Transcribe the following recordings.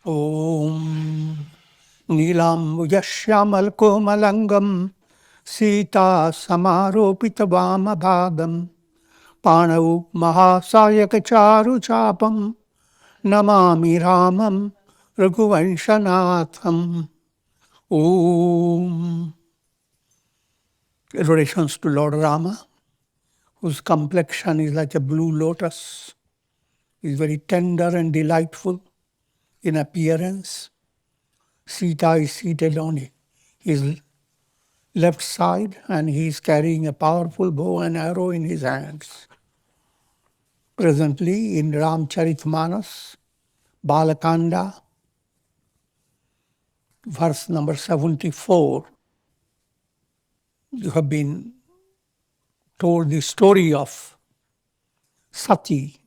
Om Nilambujasyyamal komalangam Sita samaropita vamabhagam Panav mahasayaka charu chapam Namami Ramam Raghuvanshanatham. Om. Adorations to Lord Rama, whose complexion is like a blue lotus. He is very tender and delightful in appearance. Sita is seated on his left side and he is carrying a powerful bow and arrow in his hands. Presently in Ramcharitmanas, Balakanda, verse number 74, you have been told the story of Sati,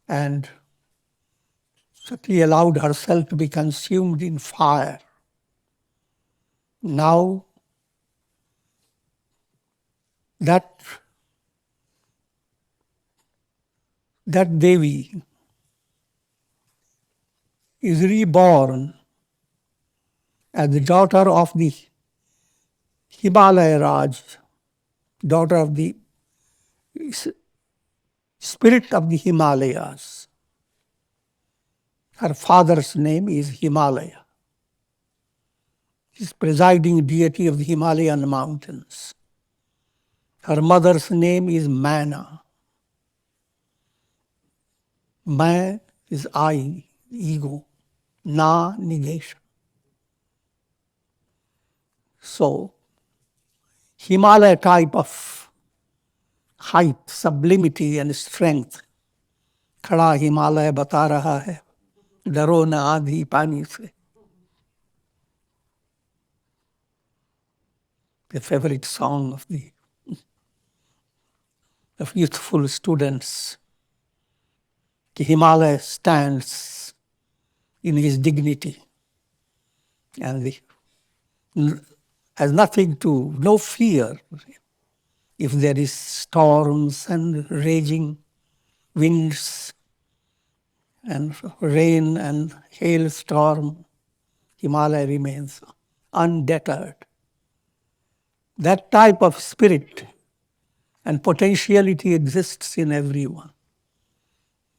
and Sati allowed herself to be consumed in fire. Now that Devi is reborn as the daughter of the Himalaya Raj, daughter of the spirit of the Himalayas. Her father's name is Himalaya. He is presiding deity of the Himalayan mountains. Her mother's name is Manna. Man is I, ego. Na, negation. So, Himalaya type of height, sublimity and strength. खड़ा हिमालय बता रहा है, डरो न आंधी पानी से. The favorite song of youthful students. The Himalaya stands in his dignity and has no fear if there is storms and raging winds and rain and hailstorm. Himalaya remains undeterred. That type of spirit and potentiality exists in everyone.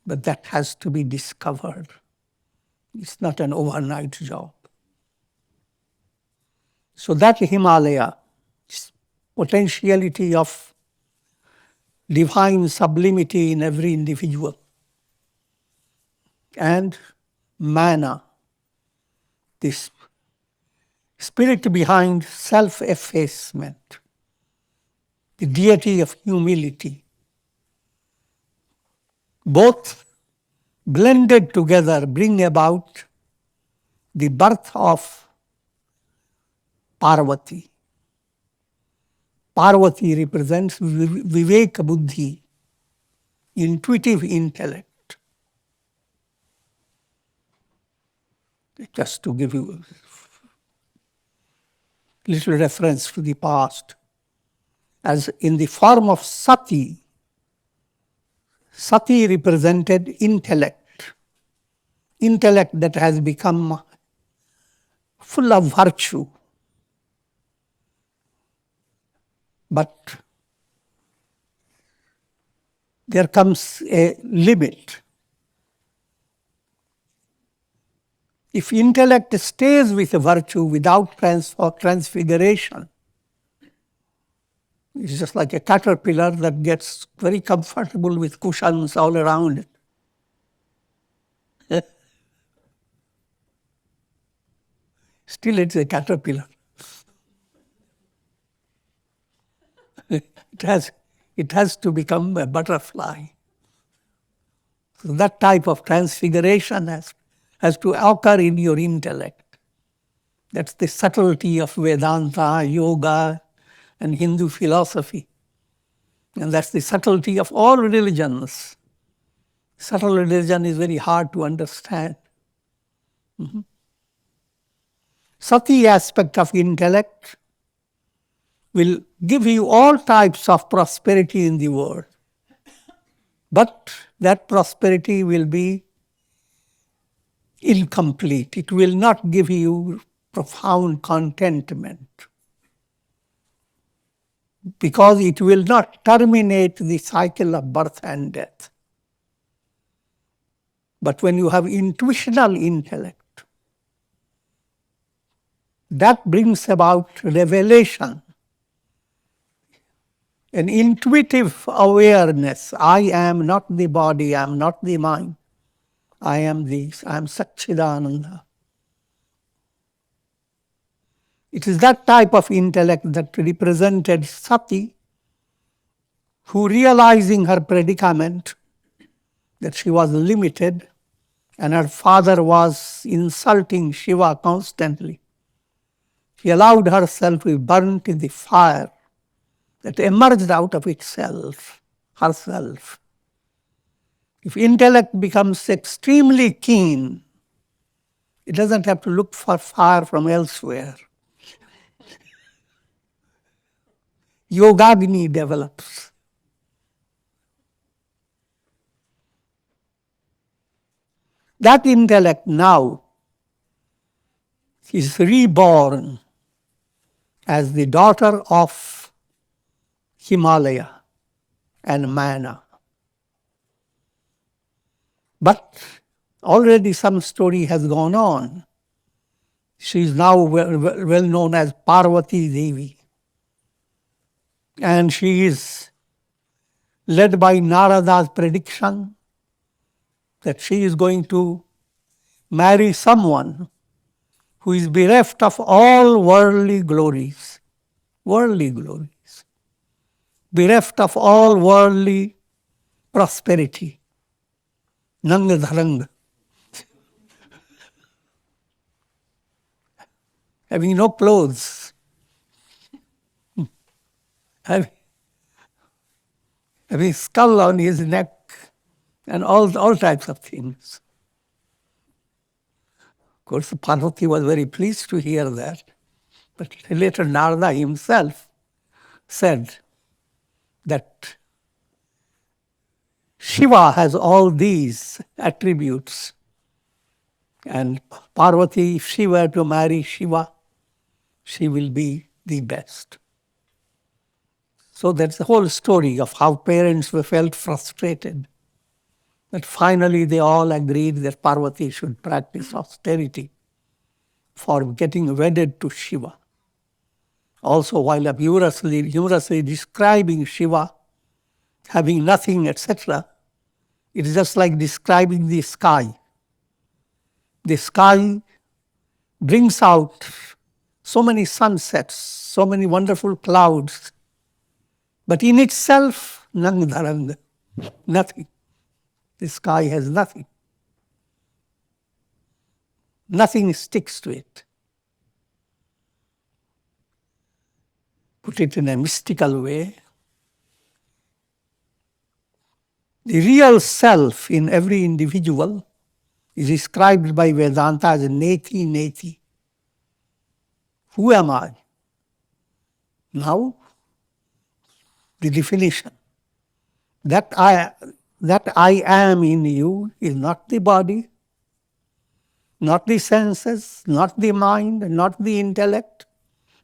But that has to be discovered. It's not an overnight job. So that Himalaya, potentiality of divine sublimity in every individual, and Manna, this spirit behind self-effacement, the deity of humility, both blended together bring about the birth of Parvati. Parvati represents Viveka Buddhi, intuitive intellect. Just to give you a little reference to the past, as in the form of Sati, Sati represented intellect that has become full of virtue. But there comes a limit. If intellect stays with a virtue without transfiguration, it's just like a caterpillar that gets very comfortable with cushions all around it. Still, it's a caterpillar. It has to become a butterfly. So that type of transfiguration has to occur in your intellect. That's the subtlety of Vedanta, yoga, and Hindu philosophy. And that's the subtlety of all religions. Subtle religion is very hard to understand. Mm-hmm. Sati aspect of intellect will give you all types of prosperity in the world. But that prosperity will be incomplete. It will not give you profound contentment, because it will not terminate the cycle of birth and death. But when you have intuitional intellect, that brings about revelation, an intuitive awareness. I am not the body, I am not the mind. I am Satchidananda. It is that type of intellect that represented Sati, who, realizing her predicament, that she was limited and her father was insulting Shiva constantly, she allowed herself to be burnt in the fire that emerged out of itself, herself. If intellect becomes extremely keen, it doesn't have to look for fire from elsewhere. Yogagni develops. That intellect now is reborn as the daughter of Himalaya and Manna. But already some story has gone on. She is now well known as Parvati Devi. And she is led by Narada's prediction that she is going to marry someone who is bereft of all worldly glories, bereft of all worldly prosperity, nangadharanga, having no clothes, having skull on his neck, and all types of things. Of course, Parvati was very pleased to hear that. But later Narada himself said that Shiva has all these attributes. And Parvati, if she were to marry Shiva, she will be the best. So that's the whole story of how parents were felt frustrated. But finally they all agreed that Parvati should practice austerity for getting wedded to Shiva. Also, while humorously describing Shiva having nothing, etc., it is just like describing the sky. The sky brings out so many sunsets, so many wonderful clouds, but in itself, nang-dharanga, nothing. The sky has nothing. Nothing sticks to it. Put it in a mystical way, the real self in every individual is described by Vedanta as neti neti. Who am I? Now, the definition. That I am in you is not the body, not the senses, not the mind, not the intellect,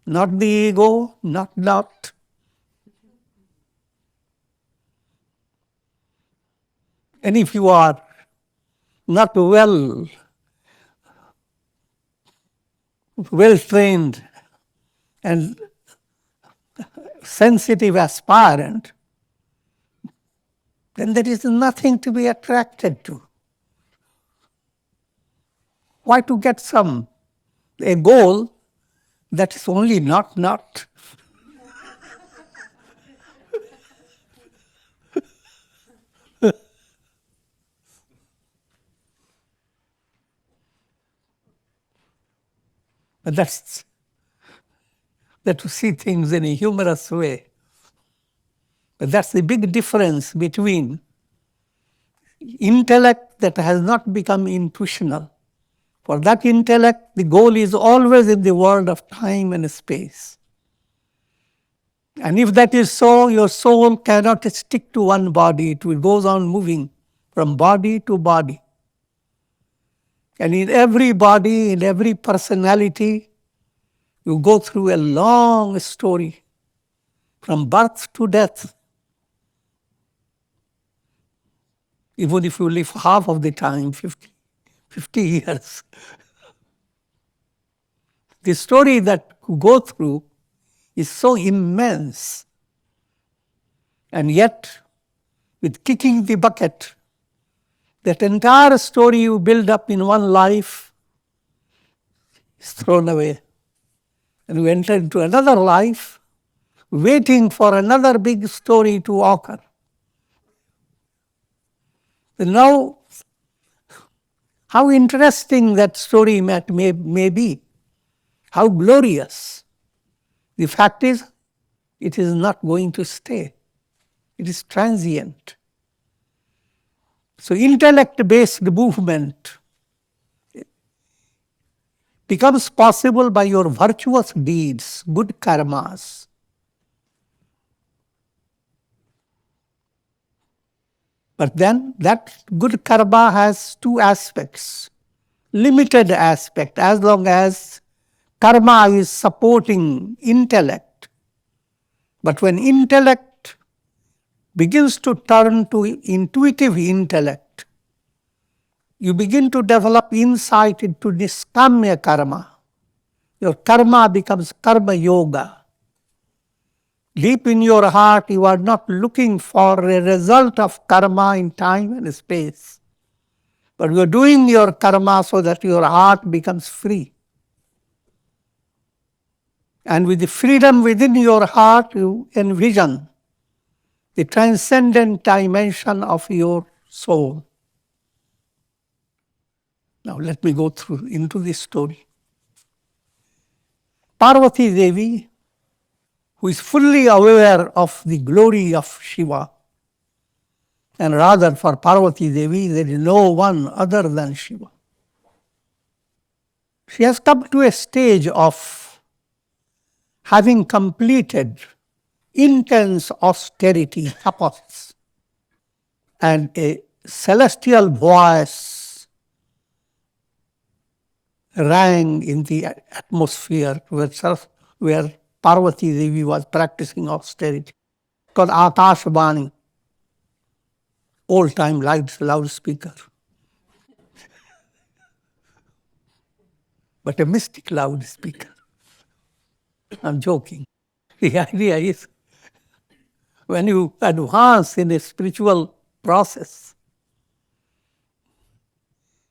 not the ego, not. And if you are not well trained and sensitive aspirant, then there is nothing to be attracted to. Why to get a goal that is only not? But that's to see things in a humorous way. But that's the big difference between intellect that has not become intuitional. For that intellect, the goal is always in the world of time and space. And if that is so, your soul cannot stick to one body. It goes on moving from body to body. And in every body, in every personality, you go through a long story from birth to death. Even if you live half of the time, 50 years. The story that you go through is so immense. And yet, with kicking the bucket, that entire story you build up in one life is thrown away. And you enter into another life, waiting for another big story to occur. So now, how interesting that story may be, how glorious. The fact is, it is not going to stay. It is transient. So intellect-based movement becomes possible by your virtuous deeds, good karmas. But then that good karma has two aspects. Limited aspect, as long as karma is supporting intellect. But when intellect begins to turn to intuitive intellect, you begin to develop insight into niskamya karma. Your karma becomes karma yoga. Deep in your heart, you are not looking for a result of karma in time and space, but you are doing your karma so that your heart becomes free. And with the freedom within your heart, you envision the transcendent dimension of your soul. Now let me go through into this story. Parvati Devi, who is fully aware of the glory of Shiva, and rather for Parvati Devi, there is no one other than Shiva. She has come to a stage of having completed intense austerity, tapas, and a celestial voice rang in the atmosphere where Parvati Devi was practicing austerity, called Akashvani, old-time loudspeaker, but a mystic loudspeaker. I'm joking. The idea is, when you advance in a spiritual process,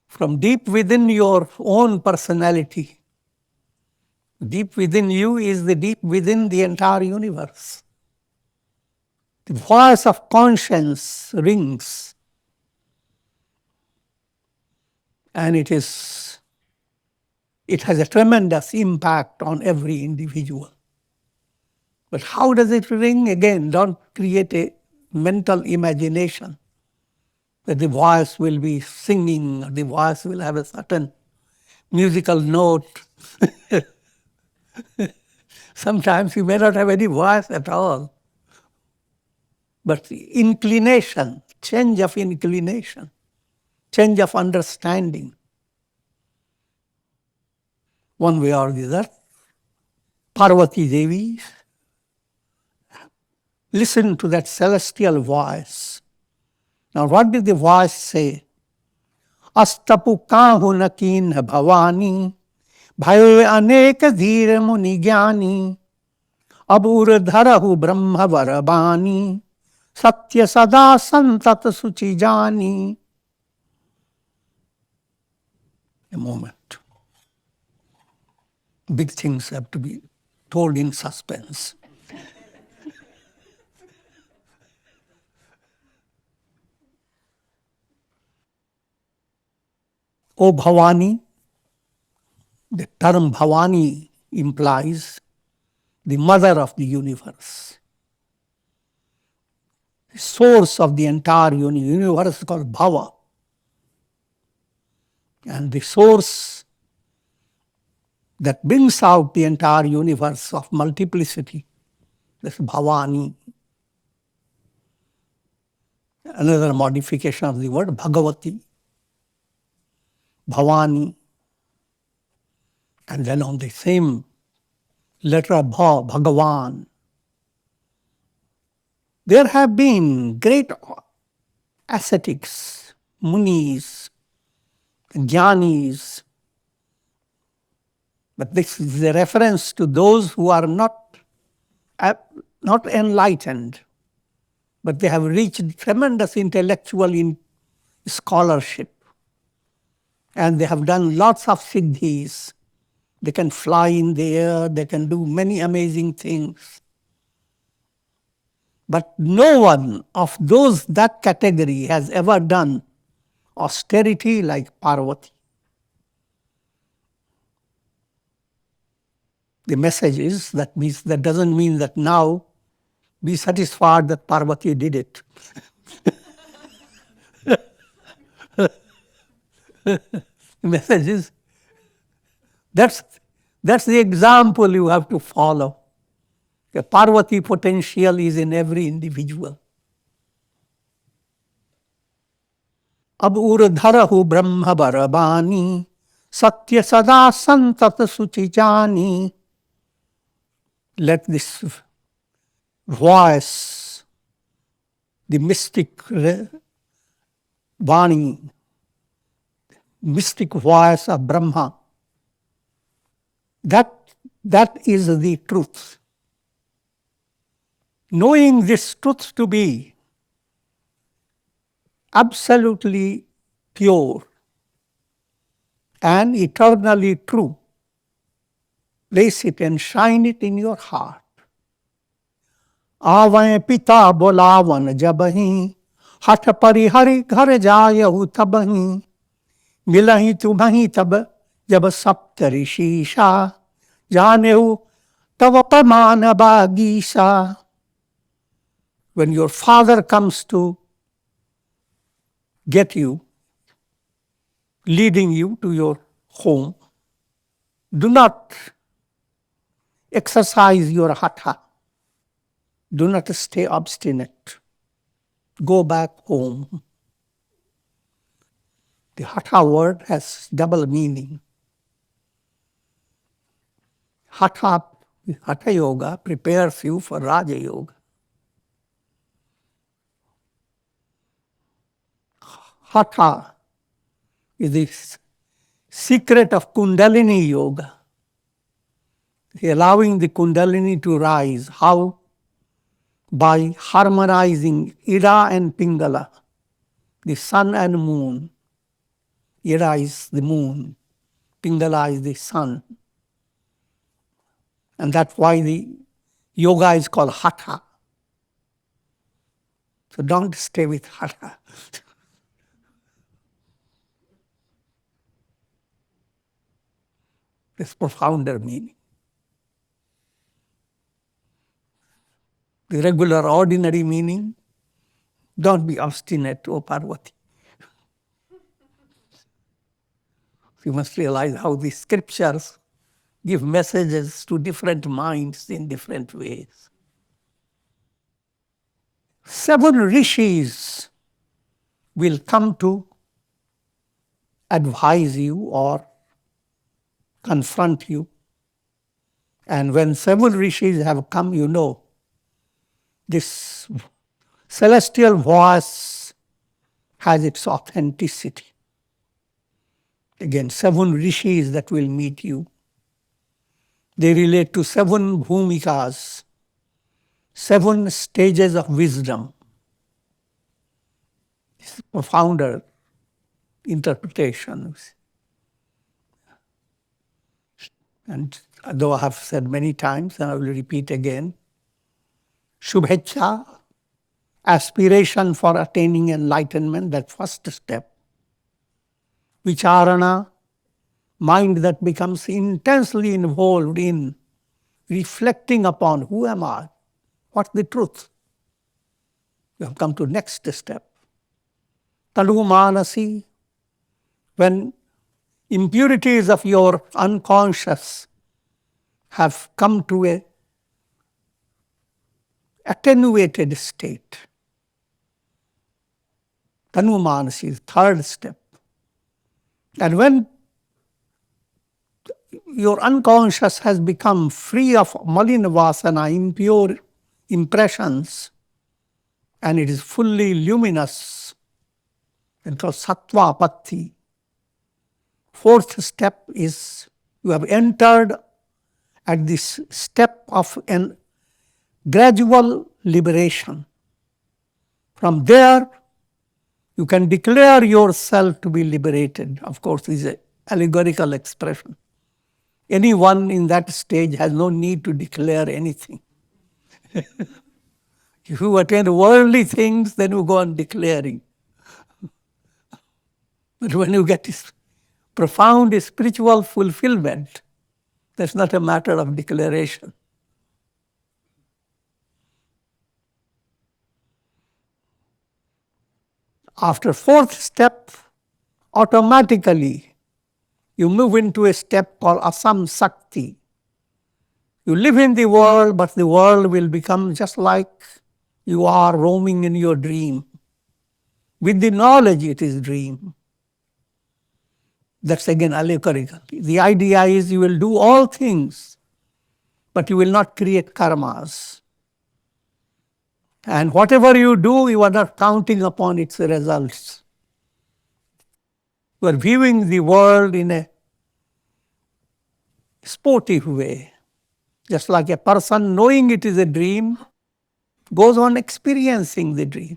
from deep within your own personality, deep within you is the deep within the entire universe. The voice of conscience rings, and it has a tremendous impact on every individual. But how does it ring? Again, don't create a mental imagination that the voice will be singing, or the voice will have a certain musical note. Sometimes you may not have any voice at all. But inclination, change of inclination, change of understanding, one way or the other. Parvati Devi listened to that celestial voice. Now what did the voice say? Astapu kahu nakin bhavani, bhayo anek dhir muni jnani, abur dharahu brahma varabani, satya sada santat suchi jani. A moment. Big things have to be told in suspense. O Bhavani, the term Bhavani implies the mother of the universe. The source of the entire universe is called Bhava. And the source that brings out the entire universe of multiplicity, that's Bhavani. Another modification of the word Bhagavati. Bhavani, and then on the same letter Bha, Bhagavan. There have been great ascetics, munis, jnanis, but this is a reference to those who are not enlightened, but they have reached tremendous intellectual scholarship, and they have done lots of siddhis. They can fly in the air, they can do many amazing things. But no one of those that category has ever done austerity like Parvati. The message is that doesn't mean that now be satisfied that Parvati did it. The message is that's the example you have to follow. The Parvati potential is in every individual. Ab urdharahu brahma barabani satya sada santat suchijani. Let this voice, the mystic Vani, mystic voice of Brahma, that is the truth. Knowing this truth to be absolutely pure and eternally true, place it and shine it in your heart. Avan pita bolavan jabahi, hat parihari ghar jayahu tabahi, milahi tumhahi tab jab sapta-ri-pu janehu tava pramana bagisa. When your father comes to get you, leading you to your home, do not exercise your hatha. Do not stay obstinate. Go back home. The hatha word has double meaning. Hatha yoga prepares you for Raja Yoga. Hatha is the secret of Kundalini Yoga. Allowing the Kundalini to rise. How? By harmonizing Ida and Pingala, the sun and moon. Ida is the moon, Pingala is the sun. And that's why the yoga is called Hatha. So don't stay with Hatha. There's profounder meaning. The regular, ordinary meaning, don't be obstinate, O Parvati. You must realize how the scriptures give messages to different minds in different ways. 7 rishis will come to advise you or confront you. And when 7 rishis have come, you know, this celestial voice has its authenticity. Again, 7 rishis that will meet you. They relate to 7 bhūmikas, 7 stages of wisdom. It's a profounder interpretation. And though I have said many times, and I will repeat again, Shubhajcha, aspiration for attaining enlightenment, that first step. Vicharana, mind that becomes intensely involved in reflecting upon who am I, what's the truth. You have come to next step. Tanumanasi, when impurities of your unconscious have come to a attenuated state. Tanumanasi is third step. And when your unconscious has become free of malina vasana, impure impressions, and it is fully luminous, and called sattva bhakti. Fourth step is you have entered at this step of an gradual liberation. From there, you can declare yourself to be liberated. Of course, this is an allegorical expression. Anyone in that stage has no need to declare anything. If you attain worldly things, then you go on declaring. But when you get this profound spiritual fulfillment, that's not a matter of declaration. After fourth step, automatically you move into a step called asam sakti. You live in the world, but the world will become just like you are roaming in your dream. With the knowledge it is dream. That's again allegorical. The idea is you will do all things, but you will not create karmas. And whatever you do, you are not counting upon its results. You are viewing the world in a sportive way. Just like a person knowing it is a dream, goes on experiencing the dream.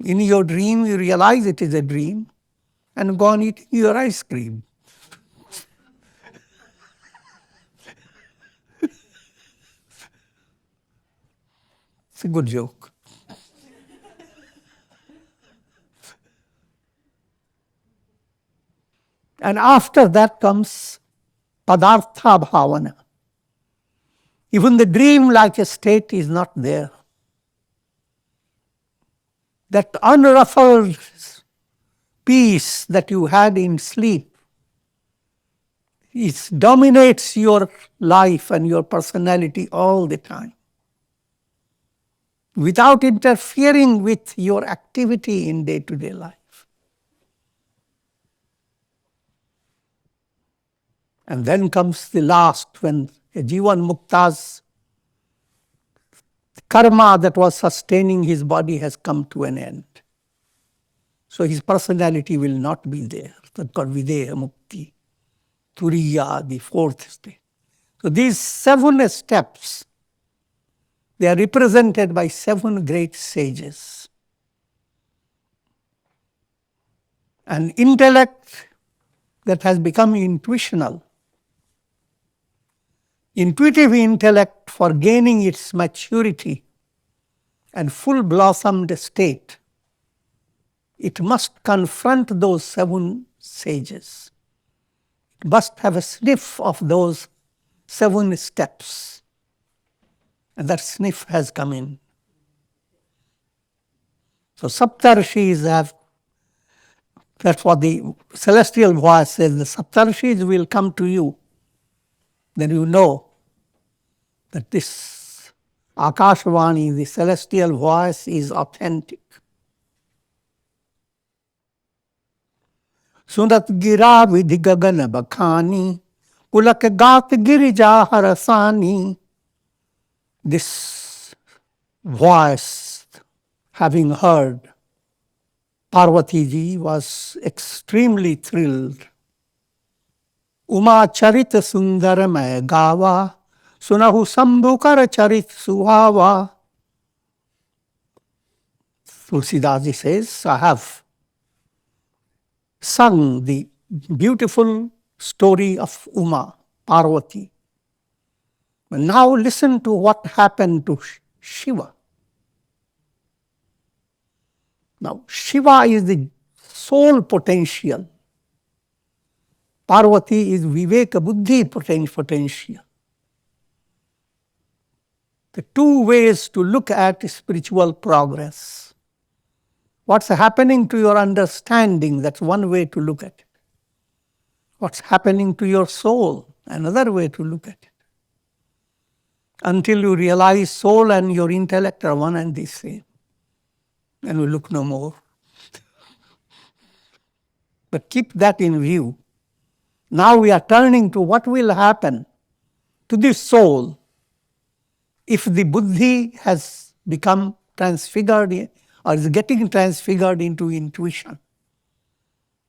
In your dream, you realize it is a dream and go on eating your ice cream. It's a good joke. And after that comes padartha bhavana. Even the dream-like state is not there. That unruffled peace that you had in sleep, it dominates your life and your personality all the time, without interfering with your activity in day-to-day life. And then comes the last, when a Jivan Mukta's karma that was sustaining his body has come to an end. So his personality will not be there. That's called Videha Mukti, Turiya, the fourth state. So these 7 steps, they are represented by 7 great sages. An intellect that has become intuitional, intuitive intellect for gaining its maturity and full blossomed state, it must confront those 7 sages. It must have a sniff of those 7 steps. And that sniff has come in. So Saptarshis have, that's what the celestial voice says, the Saptarshis will come to you. Then you know that this Akashvani, the celestial voice, is authentic. Sunat gira vidhi gagana bakhani, pulak gat girija harasani. This voice, having heard, Parvati ji was extremely thrilled. Uma charit sundara mai gawa, sunahu sambhukar charit suhava. Tulsi ji says, I have sung the beautiful story of Uma, Parvati. But now listen to what happened to Shiva. Now, Shiva is the soul potential. Parvati is Viveka Buddhi potential. The 2 ways to look at spiritual progress. What's happening to your understanding? That's one way to look at it. What's happening to your soul? Another way to look at it. Until you realize soul and your intellect are one and the same. And we look no more. But keep that in view. Now we are turning to what will happen to this soul if the buddhi has become transfigured or is getting transfigured into intuition.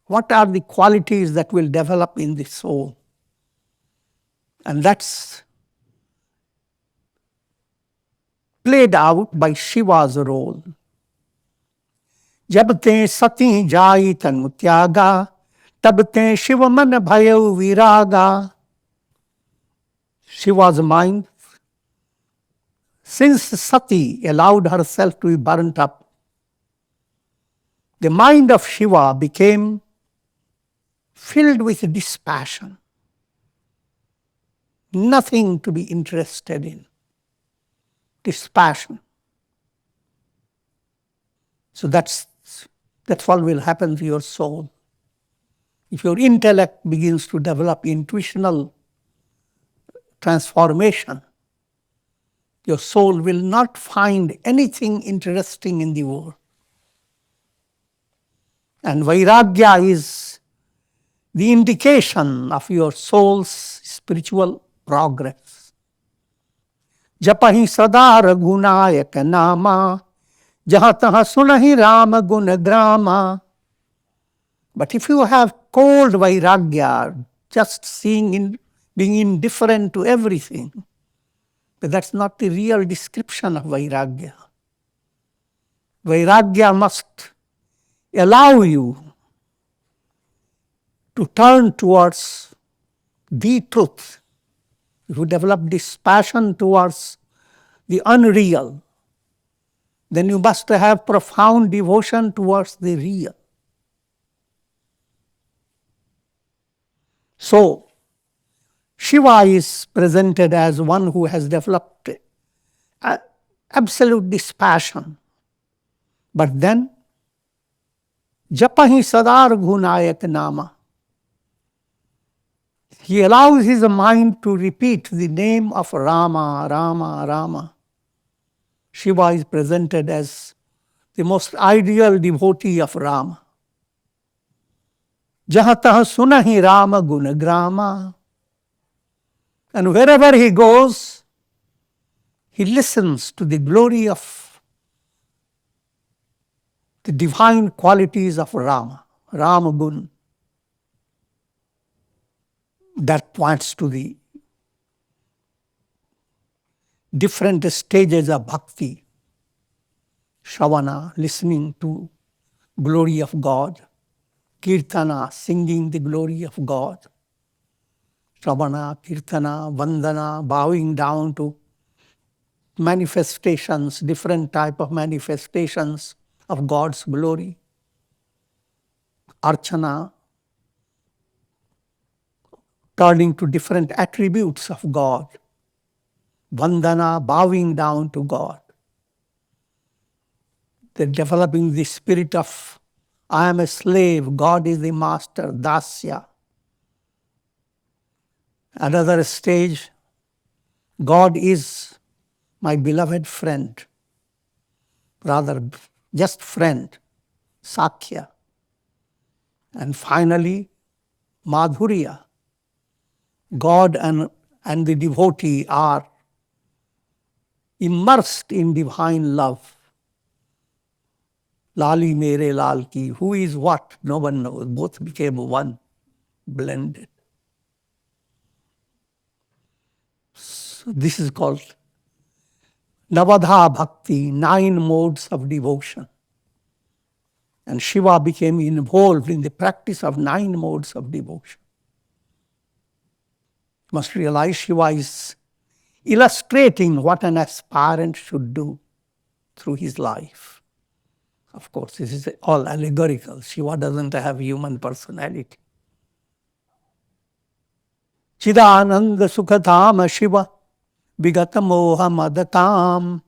What are the qualities that will develop in the soul? And that's played out by Shiva's role. जब ते सती जाई तनु त्यागा तब ते शिव मन भयो विरागा. Shiva's mind, since Sati allowed herself to be burnt up, the mind of Shiva became filled with dispassion. Nothing to be interested in. Dispassion. So that's what will happen to your soul. If your intellect begins to develop intuitional transformation, your soul will not find anything interesting in the world. And vairagya is the indication of your soul's spiritual progress. Japahi sada raghunayak nama, jaha taha sunahi rama guna grama. But if you have cold vairagya, just being indifferent to everything, but that's not the real description of vairagya. Vairagya must allow you to turn towards the truth. If you develop this passion towards the unreal, then you must have profound devotion towards the real. So, Shiva is presented as one who has developed absolute dispassion. But then, Japahi sadar gunayak nama. He allows his mind to repeat the name of Rama, Rama, Rama. Shiva is presented as the most ideal devotee of Rama. Jahatah sunahi Rama gunagrama. And wherever he goes, he listens to the glory of the divine qualities of Rama, Rama Gun. That points to the different stages of bhakti. Shravana, listening to glory of God. Kirtana, singing the glory of God. Shravana, Kirtana, Vandana, bowing down to manifestations, different type of manifestations of God's glory. Archana, turning to different attributes of God. Vandana, bowing down to God. They're developing the spirit of, I am a slave, God is the master, dasya. Another stage, God is my beloved friend. Rather, just friend, sakya. And finally, madhurya. God and the devotee are immersed in divine love. Lali mere lal ki. Who is what? No one knows. Both became one, blended. So this is called Navadha Bhakti, 9 modes of devotion. And Shiva became involved in the practice of 9 modes of devotion. You must realize Shiva is illustrating what an aspirant should do through his life. Of course, this is all allegorical. Shiva doesn't have human personality. Chidananda Sukhatam Shiva Vigata Moha Madatam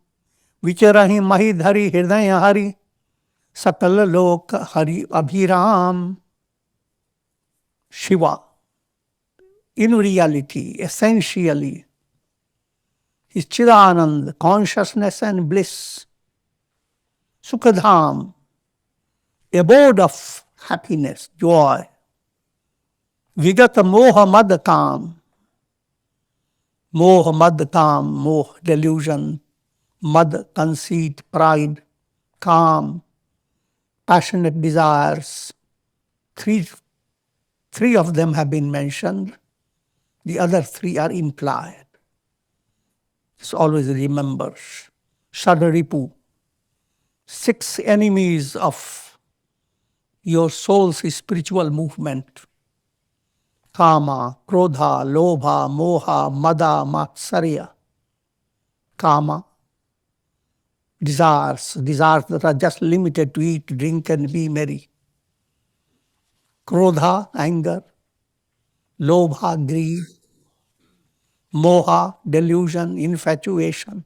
Vicharahi Mahidhari Hridaya Hari Sakala Loka Hari Abhiram. Shiva, in reality, essentially, is Chidananda, consciousness and bliss. Sukhadham, abode of happiness, joy. Vigata moha mad kam. Moha mad kam, moha, delusion. Mad, conceit, pride. Kam, passionate desires. Three of them have been mentioned. The other three are implied. Just always remember. Sada-ri-pu. 6 enemies of your soul's spiritual movement. Kama, Krodha, Lobha, Moha, Mada, Matsarya. Kama, desires that are just limited to eat, drink, and be merry. Krodha, anger. Lobha, greed. Moha, delusion, infatuation.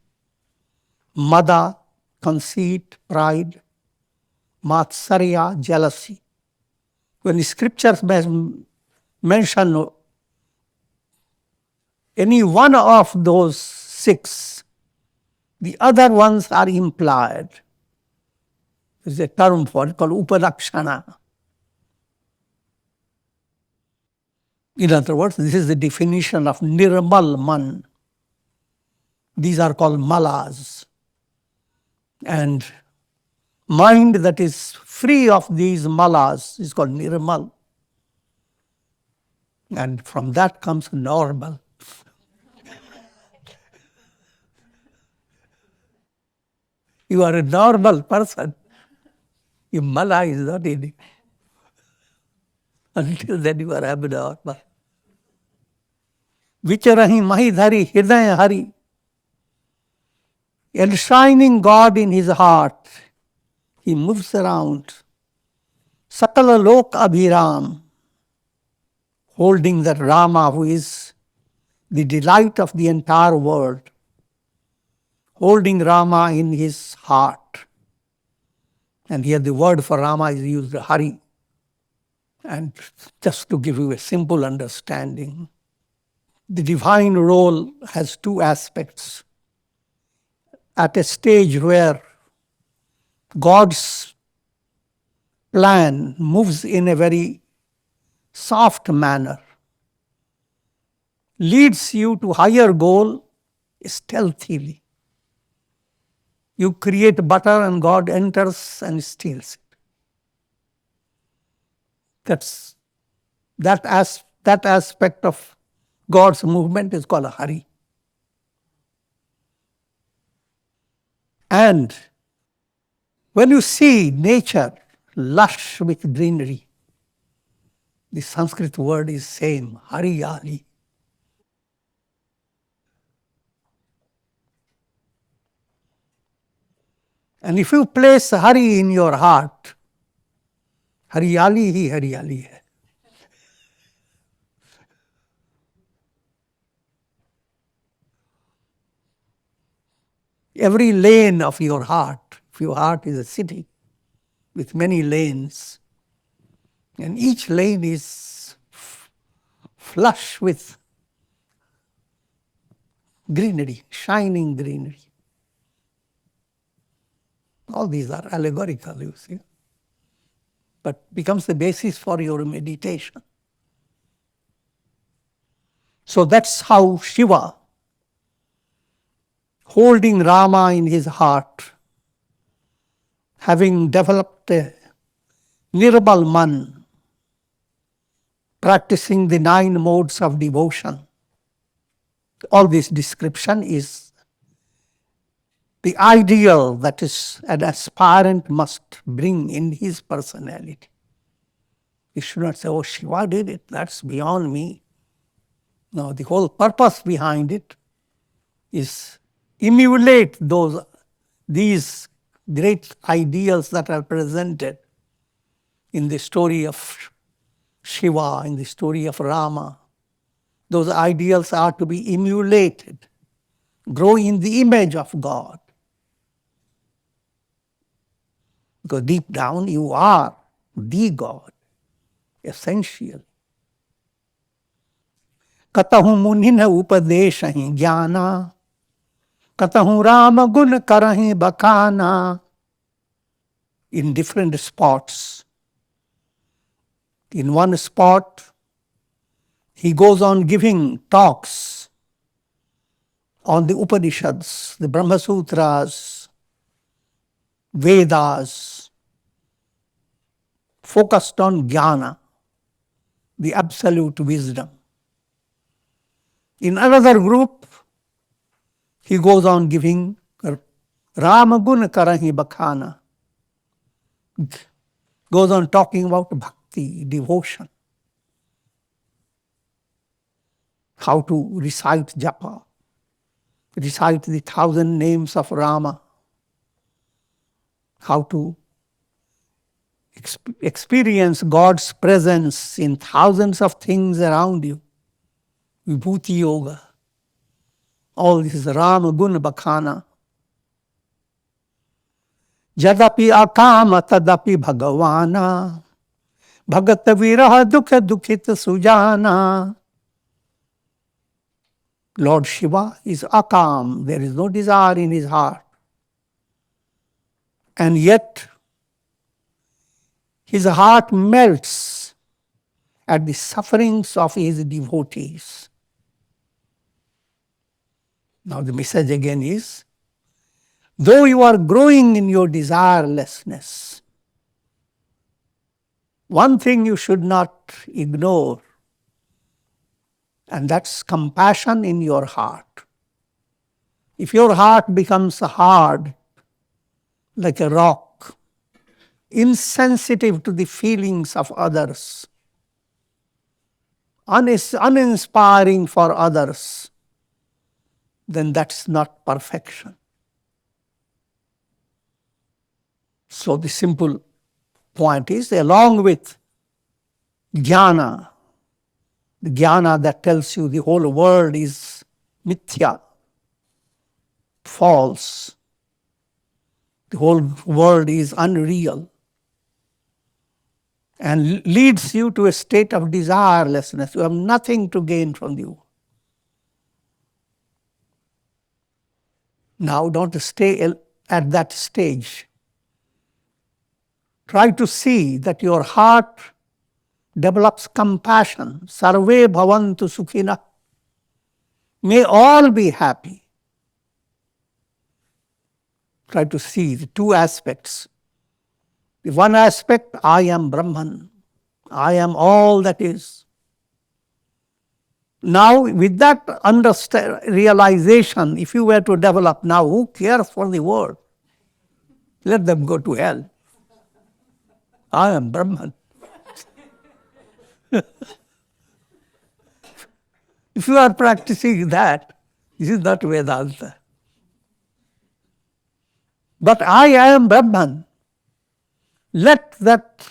Mada, conceit, pride. Matsarya, jealousy. When the scriptures mention any one of those 6, the other ones are implied. There's a term for it called upadakshana. In other words, this is the definition of nirmal man. These are called malas. And mind that is free of these malas is called nirmal. And from that comes normal. You are a normal person. Your mala is not in it. Until then you are abnormal. Vicharahi mahidhari hridaya hari. Enshrining God in his heart, he moves around. Sakala lok abhiram, holding that Rama who is the delight of the entire world, holding Rama in his heart. And here the word for Rama is used, Hari. And just to give you a simple understanding, the divine role has 2 aspects. At a stage where God's plan moves in a very soft manner, leads you to higher goal stealthily. You create butter and God enters and steals it. That aspect of God's movement is called a Hari. And when you see nature lush with greenery, the Sanskrit word is same, Hariyali. And if you place Hari in your heart, Hariyali hi Hariyali hai. Every lane of your heart, if your heart is a city with many lanes, and each lane is flush with greenery, shining greenery. All these are allegorical, you see, but becomes the basis for your meditation. So that's how Shiva, holding Rama in his heart, having developed a Nirmal Man, practicing the 9 modes of devotion. All this description is the ideal that is an aspirant must bring in his personality. He should not say, oh, Shiva did it, that's beyond me. No, the whole purpose behind it is emulate these great ideals that are presented in the story of Shiva, in the story of Rama. Those ideals are to be emulated, grow in the image of God. Because deep down you are the God, essential. Katahu munhin upadesh jnana, katahu Rama gun karahi bakana. In different spots, In one spot, he goes on giving talks on the Upanishads, the Brahma Sutras, Vedas, focused on jnana, the absolute wisdom. In another group, he goes on giving Rama Gun Karahi Bakhana, goes on talking about bhakti, devotion, how to recite japa, recite the 1,000 names of Rama, how to experience God's presence in thousands of things around you, Vibhuti Yoga. All this is Rama Gun Bakhana. Jadapi akama tadapi bhagavana, bhagat viraha dukha dukhita sujana. Lord Shiva is akam, there is no desire in his heart. And yet, his heart melts at the sufferings of his devotees. Now the message again is, though you are growing in your desirelessness, one thing you should not ignore, and that's compassion in your heart. If your heart becomes hard, like a rock, insensitive to the feelings of others, uninspiring for others, then that's not perfection. So the simple point is, along with jnana, the jnana that tells you the whole world is mithya, false, the whole world is unreal, and leads you to a state of desirelessness. You have nothing to gain from you. Now don't stay at that stage. Try to see that your heart develops compassion. Sarve bhavantu sukhina. May all be happy. Try to see the two aspects. The one aspect, I am Brahman. I am all that is. Now, with that realization, if you were to develop now, who cares for the world? Let them go to hell. I am Brahman. If you are practicing that, this is not Vedanta. But I am Brahman. Let that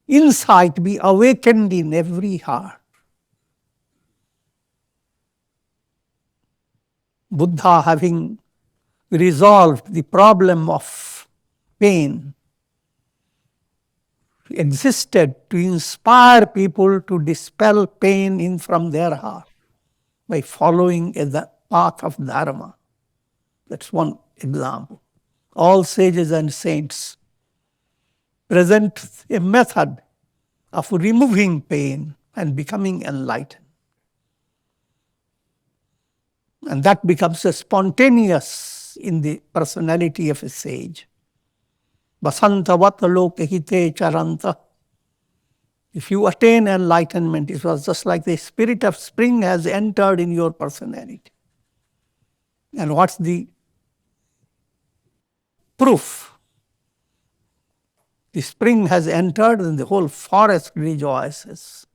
insight be awakened in every heart. Buddha, having resolved the problem of pain, existed to inspire people to dispel pain in from their heart by following the path of Dharma. That's one example. All sages and saints present a method of removing pain and becoming enlightened. And that becomes a spontaneous in the personality of a sage. Basanta vataloke hite charanta. If you attain enlightenment, it was just like the spirit of spring has entered in your personality. And what's the proof? The spring has entered and the whole forest rejoices.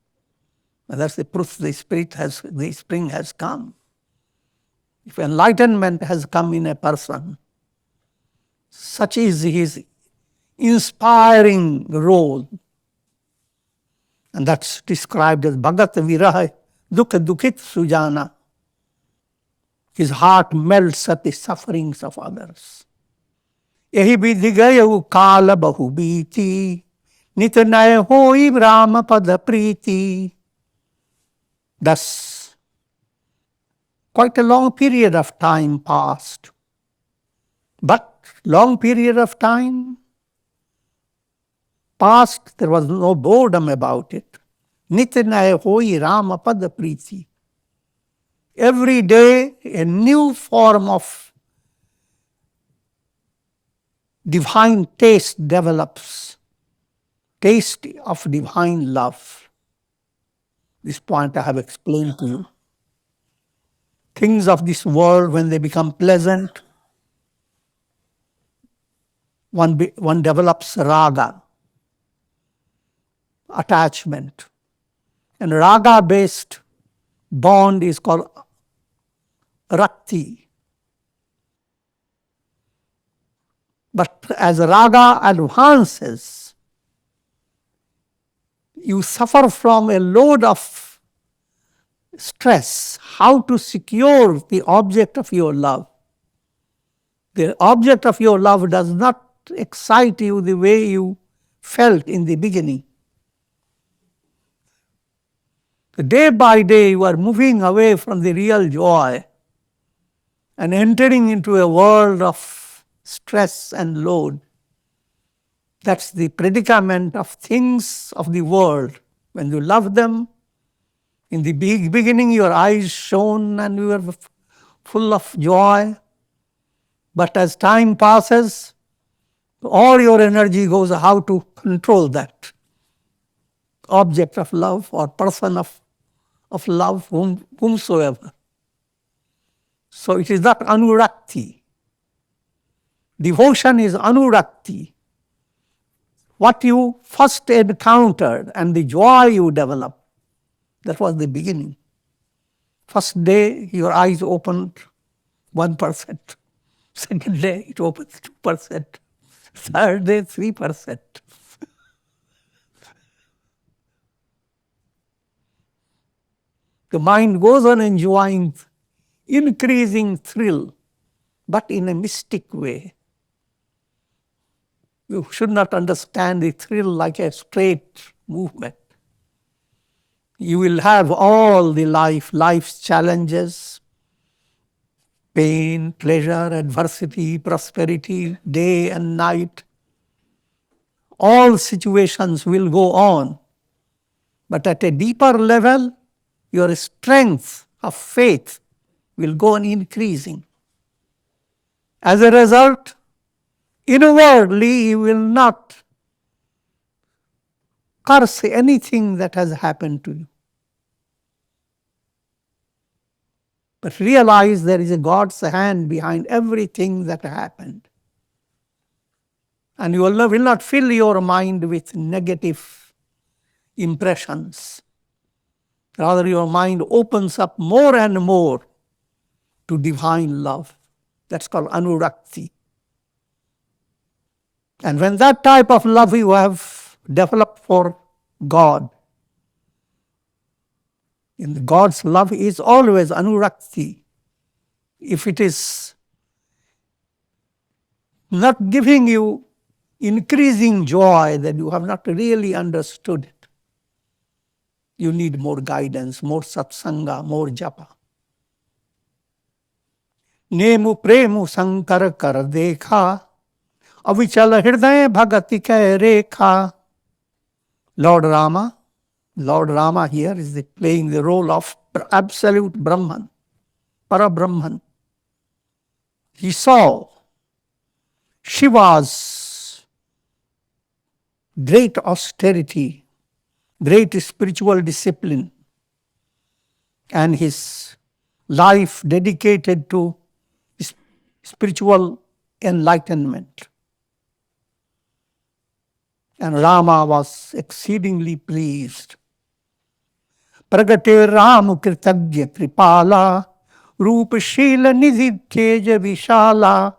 And that's the proof the spring has come. If enlightenment has come in a person, such is his inspiring role. And that's described as Bhagat Viraha Dukha Dukhit Sujana. His heart melts at the sufferings of others. Yahi vidhigayu kala bahubiti, nitanay hoi Rama pada priti. Thus, quite a long period of time passed. But long period of time, Past, there was no boredom about it. Nitya hoi Rama pad priti. Every day, a new form of divine taste develops. Taste of divine love. This point I have explained to you. Things of this world, when they become pleasant, one develops raga, attachment. And raga-based bond is called rakti. But as raga advances, you suffer from a load of stress, how to secure the object of your love. The object of your love does not excite you the way you felt in the beginning. Day by day, you are moving away from the real joy and entering into a world of stress and load. That's the predicament of things of the world. When you love them, in the beginning your eyes shone and you were full of joy. But as time passes, all your energy goes how to control that object of love or person of love, whomsoever. So it is not anurakti. Devotion is anurakti. What you first encountered and the joy you developed, that was the beginning. First day, your eyes opened 1%. Second day, it opens 2%. Third day, 3%. The mind goes on enjoying increasing thrill, but in a mystic way. You should not understand the thrill like a straight movement. You will have all the life's challenges, pain, pleasure, adversity, prosperity, day and night. All situations will go on. But at a deeper level, your strength of faith will go on increasing. As a result, inwardly you will not curse anything that has happened to you. But realize there is a God's hand behind everything that happened. And you will not fill your mind with negative impressions. Rather, your mind opens up more and more to divine love. That's called anurakti. And when that type of love you have developed for God, in God's love is always anurakti. If it is not giving you increasing joy, then you have not really understood it. You need more guidance, more satsanga, more japa. Nemu premu sankar kar dekha, avichal hriday bhagati kai rekha. Lord Rama here is playing the role of absolute Brahman, Para-Brahman. He saw Shiva's great austerity, great spiritual discipline, and his life dedicated to spiritual enlightenment. And Rama was exceedingly pleased. Pragate Ram Kritagya Kripala Roop Shila Nidhi Teja Vishala.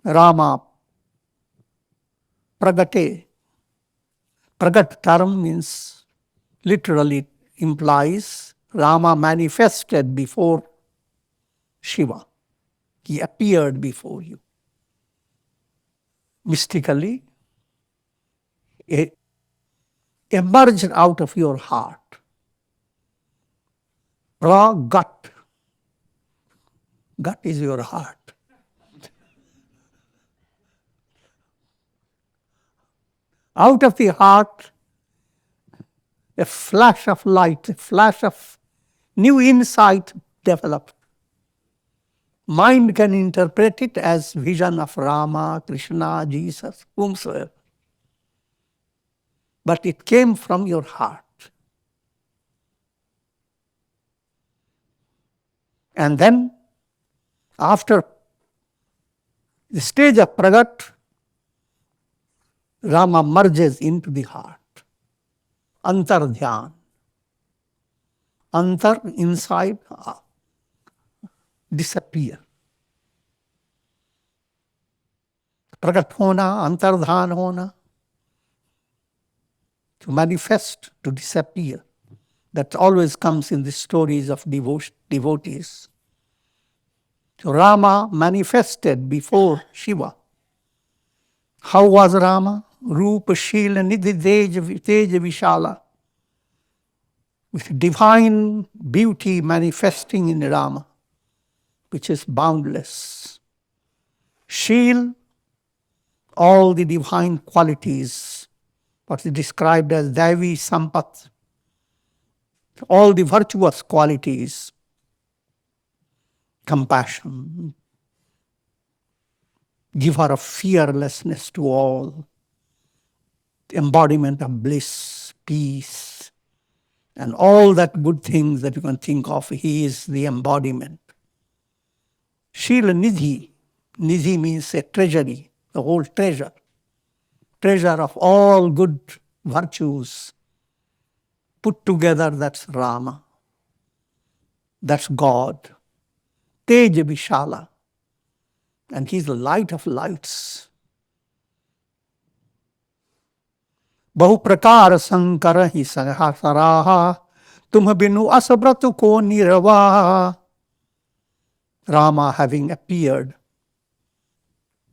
Rama Pragate. Pragat term means, literally implies, Rama manifested before Shiva. He appeared before you. Mystically, emerged out of your heart. Gut. Gut is your heart. Out of the heart, a flash of light, a flash of new insight developed. Mind can interpret it as vision of Rama, Krishna, Jesus, whomsoever. But it came from your heart. And then, after the stage of Pragat, Rama merges into the heart. Antar dhyan. Antar, inside, disappear. Pragat hona, antardhan hona. To manifest, to disappear. That always comes in the stories of devotees. So Rama manifested before Shiva. How was Rama? Rupa Shila Nidhi Teja Vishala. With divine beauty manifesting in Rama, which is boundless. Shil, all the divine qualities, what is described as Devi Sampat, all the virtuous qualities, compassion, giver of fearlessness to all, embodiment of bliss, peace, and all that good things that you can think of. He is the embodiment. Shila Nidhi. Nidhi means a treasury, the whole treasure. Treasure of all good virtues. Put together, that's Rama. That's God. Teja Vishala. And he's the light of lights. Bahu prakara sankara hi saraha. Tumha binu asabratu ko niravaha. Rama, having appeared,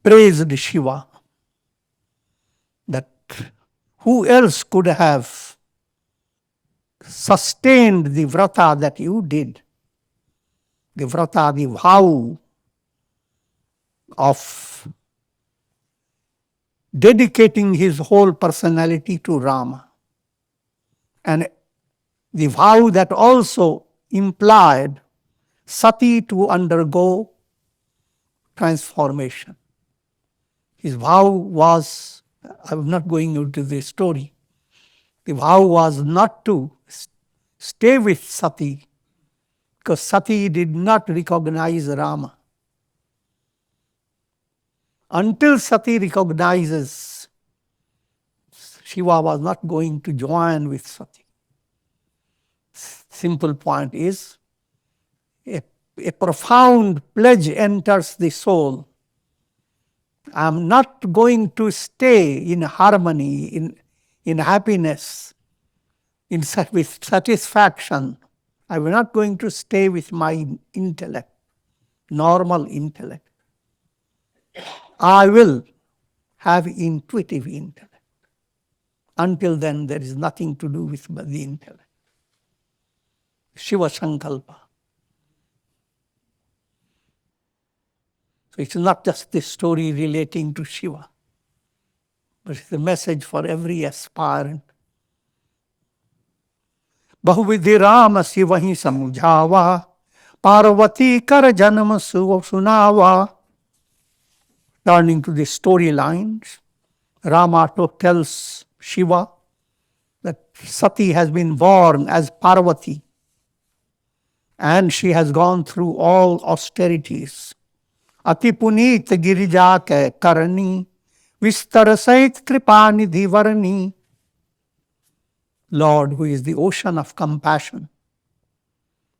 praised Shiva. That who else could have sustained the vrata that you did? The vrata, the vow of dedicating his whole personality to Rama. And the vow that also implied Sati to undergo transformation. His vow was, I'm not going into the story, the vow was not to stay with Sati, because Sati did not recognize Rama. Until Sati recognizes, Shiva was not going to join with Sati. Simple point is, a profound pledge enters the soul. I am not going to stay in harmony, in happiness, with satisfaction. I am not going to stay with my intellect, normal intellect. I will have intuitive intellect. Until then, there is nothing to do with the intellect. Shiva Sankalpa. So it's not just this story relating to Shiva, but it's a message for every aspirant. Bahuvidhi Rama Sivahi Samujhava, Parvati Kar Janam Sunava. Turning to the storylines, Rama tells Shiva that Sati has been born as Parvati, and she has gone through all austerities. Ati puneet girija ke karani, vistar sait kripanidhi varani. Lord, who is the ocean of compassion,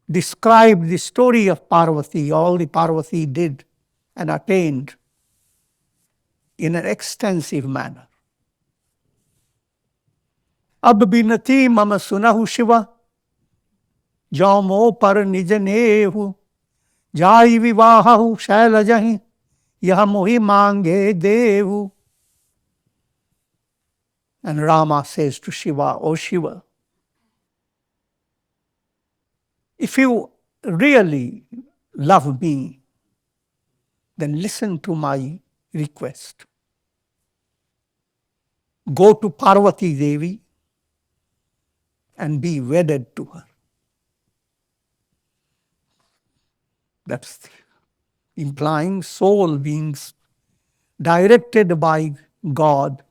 described the story of Parvati, all the Parvati did and attained in an extensive manner. Ab binati mama sunahu Shiva, jaumo par nijanehu, jai vivahahu shailajahi, yah mohi mange devu. And Rama says to Shiva, O Shiva, if you really love me, then listen to my request. go to Parvati Devi and be wedded to her. That's implying soul beings directed by God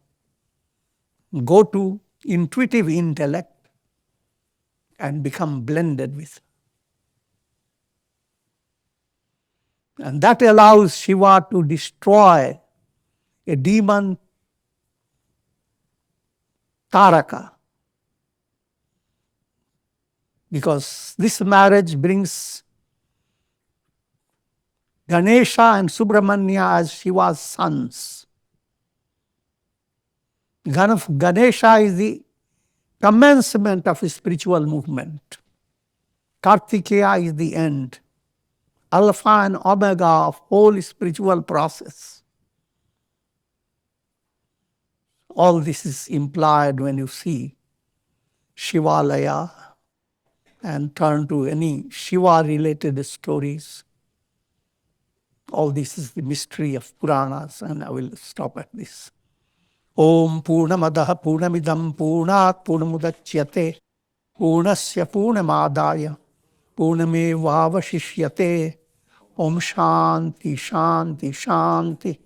go to intuitive intellect and become blended with. And that allows Shiva to destroy a demon Taraka. Because this marriage brings Ganesha and Subramanya as Shiva's sons. Ganesha is the commencement of a spiritual movement. Kartikeya is the end, alpha and omega of whole spiritual process. All this is implied when you see Shivalaya and turn to any Shiva-related stories. All this is the mystery of Puranas, and I will stop at this. Om Purnamadaha Purnamidam Purnat Purnamudachyate Purnasya Purnamadaya Purnamevavashishyate. Om Shanti Shanti Shanti.